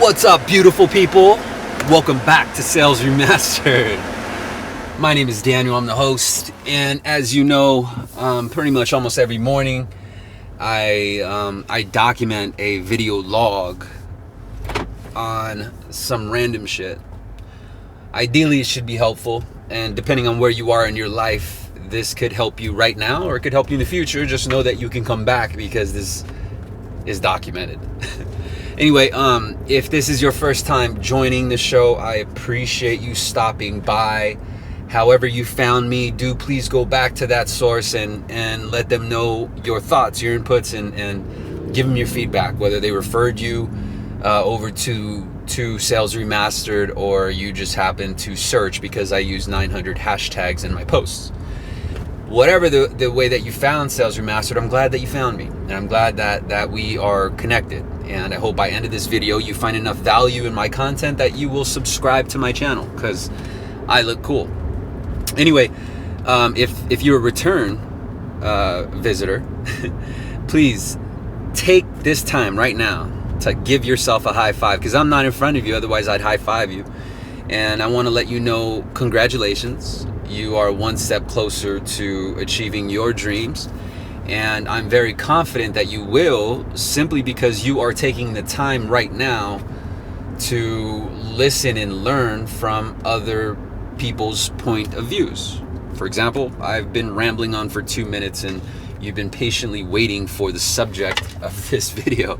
What's up, beautiful people? Welcome back to Sales Remastered. My name is Daniel, I'm the host, and as you know, pretty much almost every morning, I document a video log on some random shit. Ideally, it should be helpful, and depending on where you are in your life, this could help you right now, or it could help you in the future. Just know that you can come back because this is documented. Anyway, if this is your first time joining the show, I appreciate you stopping by. However you found me, do please go back to that source and let them know your thoughts, your inputs, and give them your feedback, whether they referred you over to Sales Remastered or you just happen to search because I use 900 hashtags in my posts. Whatever the way that you found Sales Remastered, I'm glad that you found me, and I'm glad that we are connected. And I hope by the end of this video you find enough value in my content that you will subscribe to my channel, because I look cool. Anyway, if you're a return visitor, please take this time right now to give yourself a high five, because I'm not in front of you, otherwise I'd high five you. And I want to let you know, congratulations. You are one step closer to achieving your dreams. And I'm very confident that you will, simply because you are taking the time right now to listen and learn from other people's point of views. For example, I've been rambling on for 2 minutes and you've been patiently waiting for the subject of this video.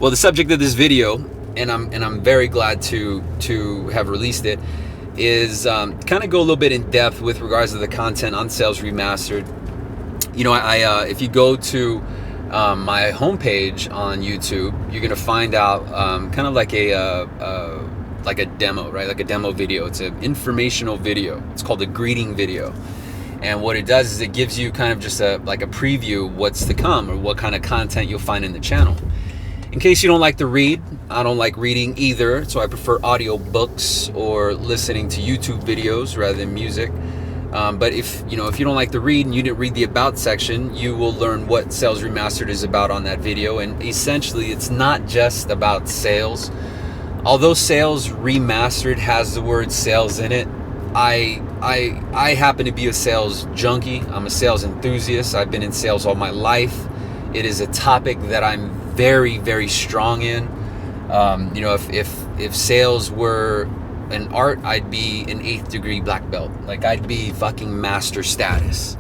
Well, the subject of this video, and I'm very glad to have released it, is kind of go a little bit in depth with regards to the content on Sales Remastered. You know, if you go to my homepage on YouTube, you're gonna find out kind of like a demo, right? Like a demo video. It's an informational video. It's called a greeting video. And what it does is it gives you kind of just like a preview what's to come, or what kind of content you'll find in the channel. In case you don't like to read, I don't like reading either, so I prefer audio books or listening to YouTube videos rather than music. But if you don't like to read and you didn't read the about section, you will learn what Sales Remastered is about on that video. And essentially, it's not just about sales. Although Sales Remastered has the word sales in it, I happen to be a sales junkie. I'm a sales enthusiast. I've been in sales all my life. It is a topic that I'm very, very strong in. If sales were an art, I'd be an 8th degree black belt. Like, I'd be fucking master status.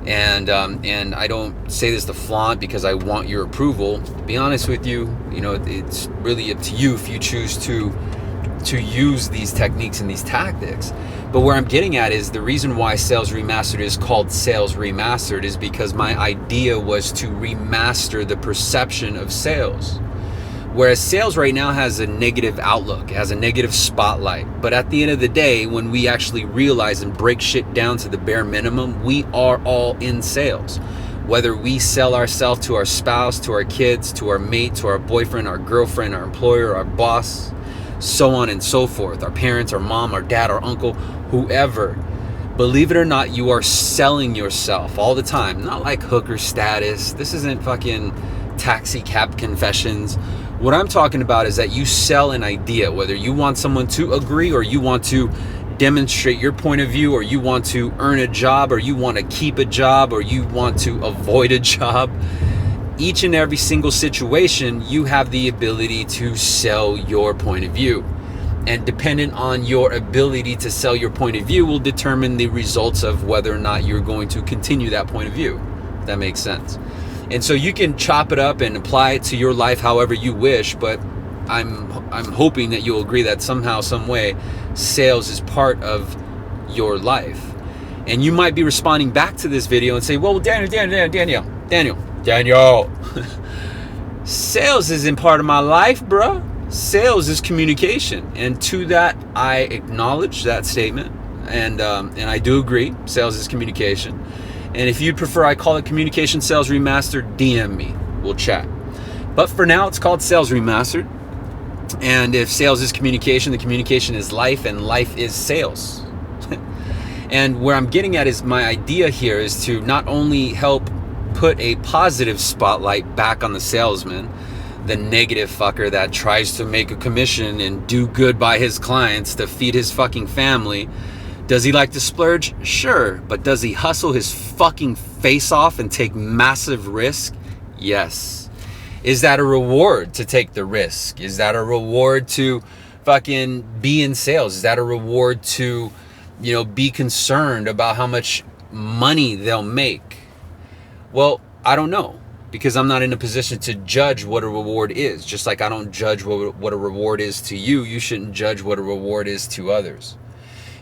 And I don't say this to flaunt because I want your approval. To be honest with you, it's really up to you if you choose to use these techniques and these tactics. But where I'm getting at is the reason why Sales Remastered is called Sales Remastered is because my idea was to remaster the perception of sales. Whereas sales right now has a negative outlook, has a negative spotlight. But at the end of the day, when we actually realize and break shit down to the bare minimum, we are all in sales. Whether we sell ourselves to our spouse, to our kids, to our mate, to our boyfriend, our girlfriend, our employer, our boss, so on and so forth, our parents, our mom, our dad, our uncle, whoever. Believe it or not, you are selling yourself all the time. Not like hooker status. This isn't fucking taxi cab confessions. What I'm talking about is that you sell an idea, whether you want someone to agree, or you want to demonstrate your point of view, or you want to earn a job, or you want to keep a job, or you want to avoid a job. Each and every single situation, you have the ability to sell your point of view. And dependent on your ability to sell your point of view will determine the results of whether or not you're going to continue that point of view. If that makes sense. And so you can chop it up and apply it to your life however you wish, but I'm hoping that you'll agree that somehow, some way, sales is part of your life. And you might be responding back to this video and say, well, Daniel, sales isn't part of my life, bro. Sales is communication. And to that, I acknowledge that statement. And I do agree, sales is communication. And if you'd prefer I call it Communication Sales Remastered, DM me. We'll chat. But for now, it's called Sales Remastered. And if sales is communication, the communication is life, and life is sales. And where I'm getting at is my idea here is to not only help put a positive spotlight back on the salesman, the negative fucker that tries to make a commission and do good by his clients to feed his fucking family. Does he like to splurge? Sure. But does he hustle his fucking face off and take massive risk? Yes. Is that a reward to take the risk? Is that a reward to fucking be in sales? Is that a reward to, be concerned about how much money they'll make? Well, I don't know, because I'm not in a position to judge what a reward is. Just like I don't judge what a reward is to you, you shouldn't judge what a reward is to others.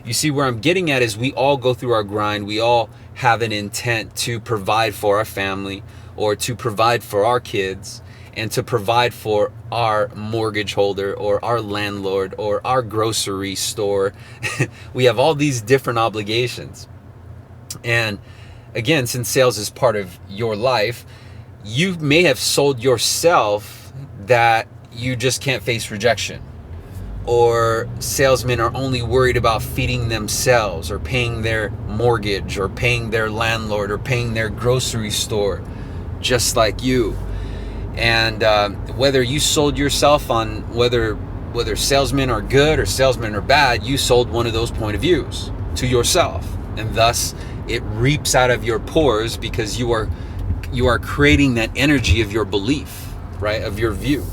You see, where I'm getting at is we all go through our grind. We all have an intent to provide for our family, or to provide for our kids, and to provide for our mortgage holder or our landlord or our grocery store. We have all these different obligations. And again, since sales is part of your life, you may have sold yourself that you just can't face rejection. Or salesmen are only worried about feeding themselves, or paying their mortgage, or paying their landlord, or paying their grocery store, just like you. And whether you sold yourself on whether salesmen are good or salesmen are bad, you sold one of those point of views to yourself, and thus it reaps out of your pores, because you are creating that energy of your belief, right, of your view.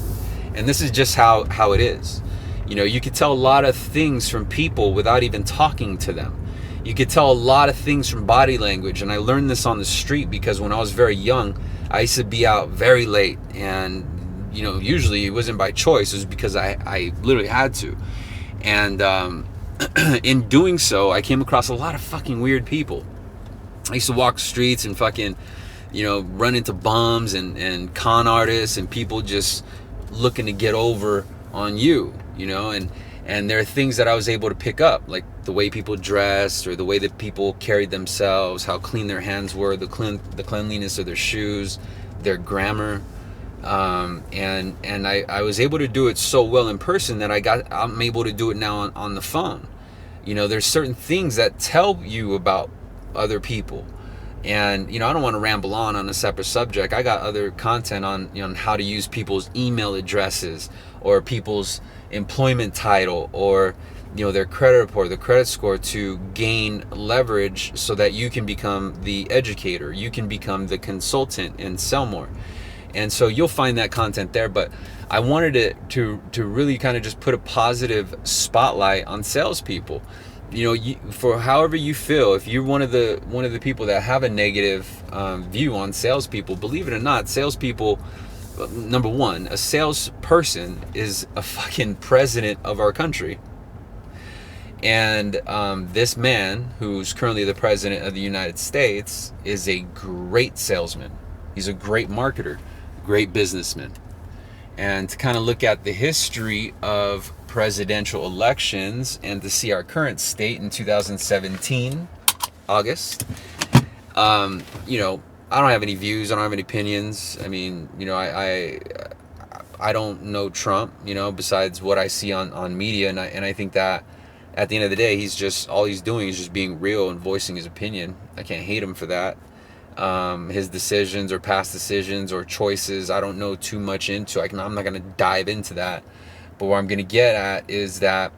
And this is just how it is. You could tell a lot of things from people without even talking to them. You could tell a lot of things from body language. And I learned this on the street, because when I was very young, I used to be out very late. And, usually it wasn't by choice. It was because I literally had to. And in doing so, I came across a lot of fucking weird people. I used to walk the streets and fucking, run into bums and con artists and people just looking to get over on you, and there are things that I was able to pick up, like the way people dressed, or the way that people carried themselves, how clean their hands were, the cleanliness of their shoes, their grammar, and I was able to do it so well in person that I'm able to do it now on the phone. There's certain things that tell you about other people. And, I don't want to ramble on a separate subject. I got other content on how to use people's email addresses, or people's employment title, or, their credit report, their credit score, to gain leverage so that you can become the educator, you can become the consultant and sell more. And so you'll find that content there. But I wanted to really kind of just put a positive spotlight on salespeople. For however you feel, if you're one of the people that have a negative view on salespeople, believe it or not, salespeople, number one, a salesperson is a fucking president of our country. And this man, who's currently the president of the United States, is a great salesman. He's a great marketer, great businessman. And to kind of look at the history of presidential elections and to see our current state in 2017, August, I don't have any views. I don't have any opinions. I mean, I don't know Trump, besides what I see on media. And I think that at the end of the day, all he's doing is just being real and voicing his opinion. I can't hate him for that. His decisions or past decisions or choices, I don't know too much into. I'm not going to dive into that. But what I'm going to get at is that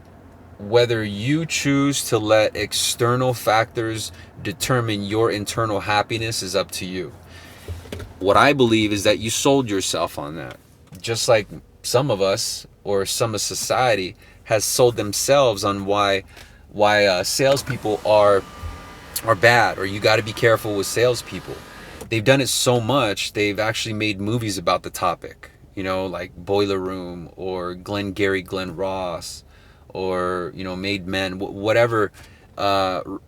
whether you choose to let external factors determine your internal happiness is up to you. What I believe is that you sold yourself on that. Just like some of us, or some of society, has sold themselves on why salespeople are bad, or you got to be careful with salespeople. They've done it so much, they've actually made movies about the topic, like Boiler Room, or Glengarry Glen Ross, or Made Men, whatever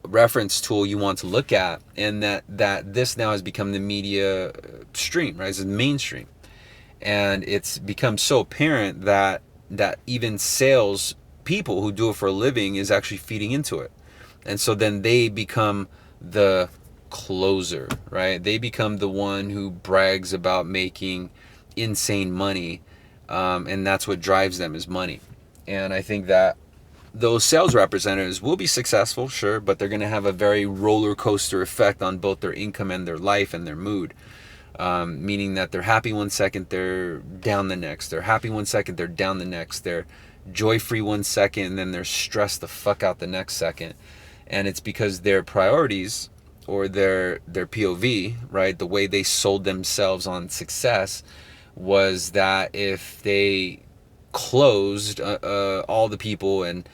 reference tool you want to look at. And that this now has become the media stream, right? It's mainstream, and it's become so apparent that even sales people who do it for a living is actually feeding into it. And so then they become the closer, right? They become the one who brags about making insane money, and that's what drives them, is money. And I think that those sales representatives will be successful, sure, but they're going to have a very roller coaster effect on both their income and their life and their mood. Meaning that they're happy one second, they're down the next. They're happy one second, they're down the next. They're joy-free one second, and then they're stressed the fuck out the next second. And it's because their priorities, or their POV, right, the way they sold themselves on success, was that if they closed all the people, and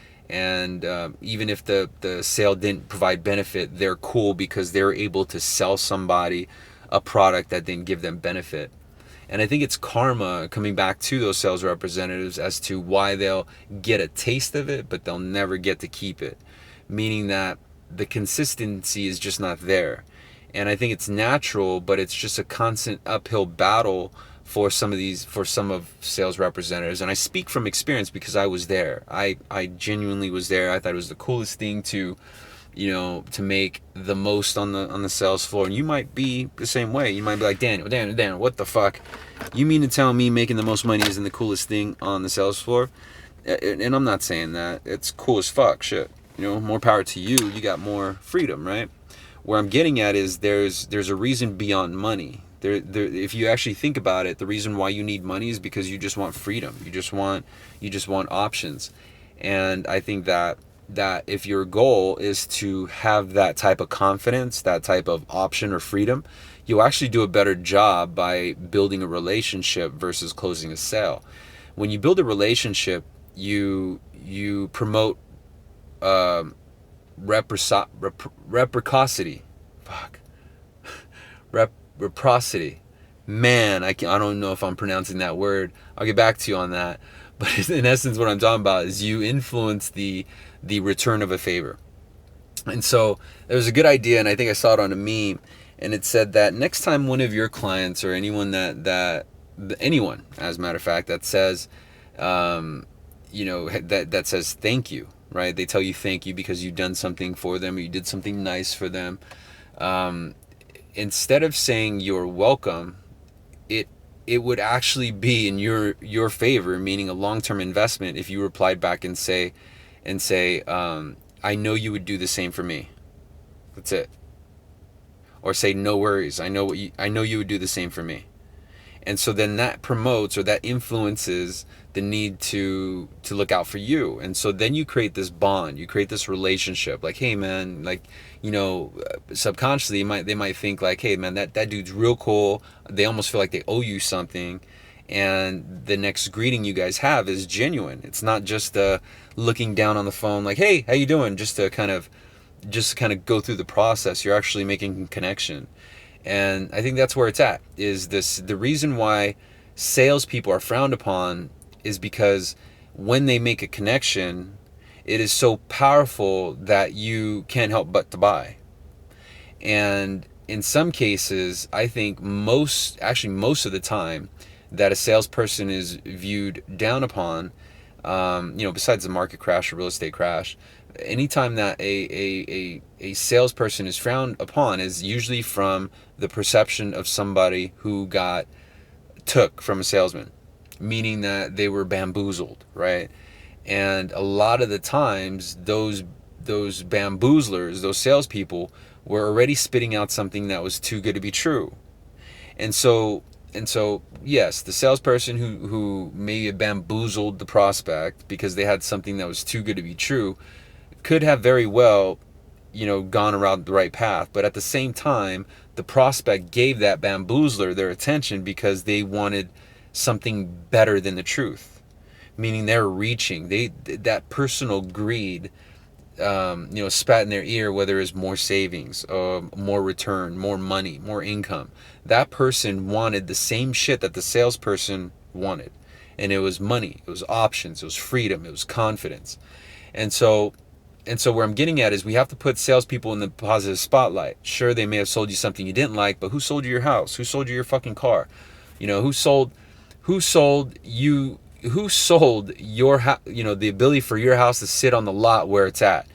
even if the sale didn't provide benefit, they're cool because they're able to sell somebody a product that didn't give them benefit. And I think it's karma coming back to those sales representatives as to why they'll get a taste of it, but they'll never get to keep it. Meaning that the consistency is just not there. And I think it's natural, but it's just a constant uphill battle for some of sales representatives. And I speak from experience because I was there. I genuinely was there. I thought it was the coolest thing to make the most on the sales floor. And you might be the same way. You might be like, Daniel, what the fuck? You mean to tell me making the most money isn't the coolest thing on the sales floor? And I'm not saying that. It's cool as fuck, shit. More power to you. You got more freedom, right? Where I'm getting at is there's a reason beyond money. If you actually think about it, the reason why you need money is because you just want freedom. You just want options. And I think that if your goal is to have that type of confidence, that type of option or freedom, you'll actually do a better job by building a relationship versus closing a sale. When you build a relationship, you promote reciprocity. Reciprocity. Man, I don't know if I'm pronouncing that word. I'll get back to you on that. But in essence, what I'm talking about is you influence the return of a favor. And so there was a good idea, and I think I saw it on a meme, and it said that next time one of your clients, or anyone anyone, as a matter of fact, that says, that says thank you, right? They tell you thank you because you've done something for them, or you did something nice for them. Instead of saying you're welcome, it would actually be in your favor, meaning a long-term investment, if you replied back and say, I know you would do the same for me. That's it. Or say, no worries. I know you would do the same for me. And so then that promotes, or that influences, the need to look out for you. And so then you create this bond, you create this relationship. Like, hey man, like, subconsciously they might think like, hey man, that dude's real cool. They almost feel like they owe you something. And the next greeting you guys have is genuine. It's not just looking down on the phone like, hey, how you doing? Just to kind of go through the process. You're actually making a connection. And I think that's where it's at. The reason why salespeople are frowned upon is because when they make a connection, it is so powerful that you can't help but to buy. And in some cases, I think most of the time, that a salesperson is viewed down upon, besides the market crash or real estate crash, anytime that a salesperson is frowned upon is usually from the perception of somebody who took from a salesman, meaning that they were bamboozled, right? And a lot of the times those bamboozlers, those salespeople, were already spitting out something that was too good to be true. And so yes, the salesperson who maybe bamboozled the prospect because they had something that was too good to be true could have very well, gone around the right path. But at the same time, the prospect gave that bamboozler their attention because they wanted something better than the truth. Meaning they're reaching. That personal greed, spat in their ear, whether it's more savings, more return, more money, more income. That person wanted the same shit that the salesperson wanted. And it was money, it was options, it was freedom, it was confidence. And so where I'm getting at is we have to put salespeople in the positive spotlight. Sure, they may have sold you something you didn't like, but who sold you your house? Who sold you your fucking car? Who sold your the ability for your house to sit on the lot where it's at?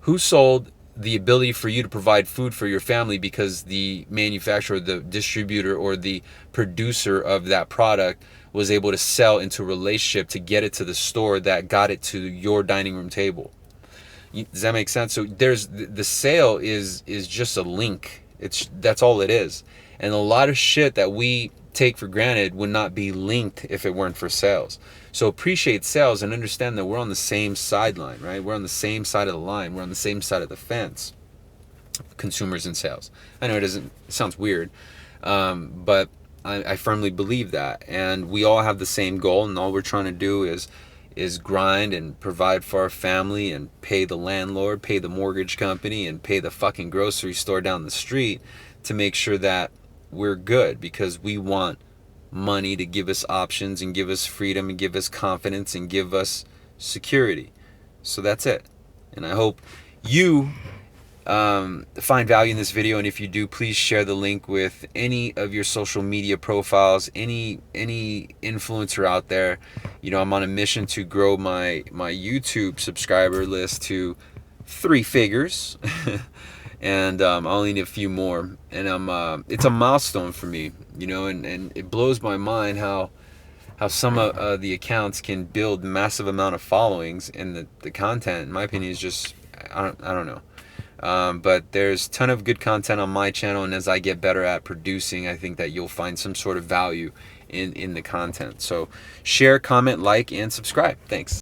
Who sold the ability for you to provide food for your family because the manufacturer, the distributor, or the producer of that product was able to sell into a relationship to get it to the store that got it to your dining room table? Does that make sense? So the sale is just a link. That's all it is. And a lot of shit that we take for granted would not be linked if it weren't for sales. So appreciate sales and understand that we're on the same sideline, right? We're on the same side of the line. We're on the same side of the fence. Consumers and sales. I know it sounds weird, but I firmly believe that. And we all have the same goal, and all we're trying to do is grind and provide for our family and pay the landlord, pay the mortgage company, and pay the fucking grocery store down the street to make sure that we're good, because we want money to give us options and give us freedom and give us confidence and give us security. So that's it. And I hope you find value in this video, and if you do, please share the link with any of your social media profiles, any influencer out there. You know, I'm on a mission to grow my YouTube subscriber list to 3 figures and I only need a few more, and it's a milestone for me, you know, and it blows my mind how some of the accounts can build massive amount of followings, and the content, in my opinion, is just I don't know. But there's a ton of good content on my channel, and as I get better at producing, I think that you'll find some sort of value in the content. So share, comment, like, and subscribe. Thanks.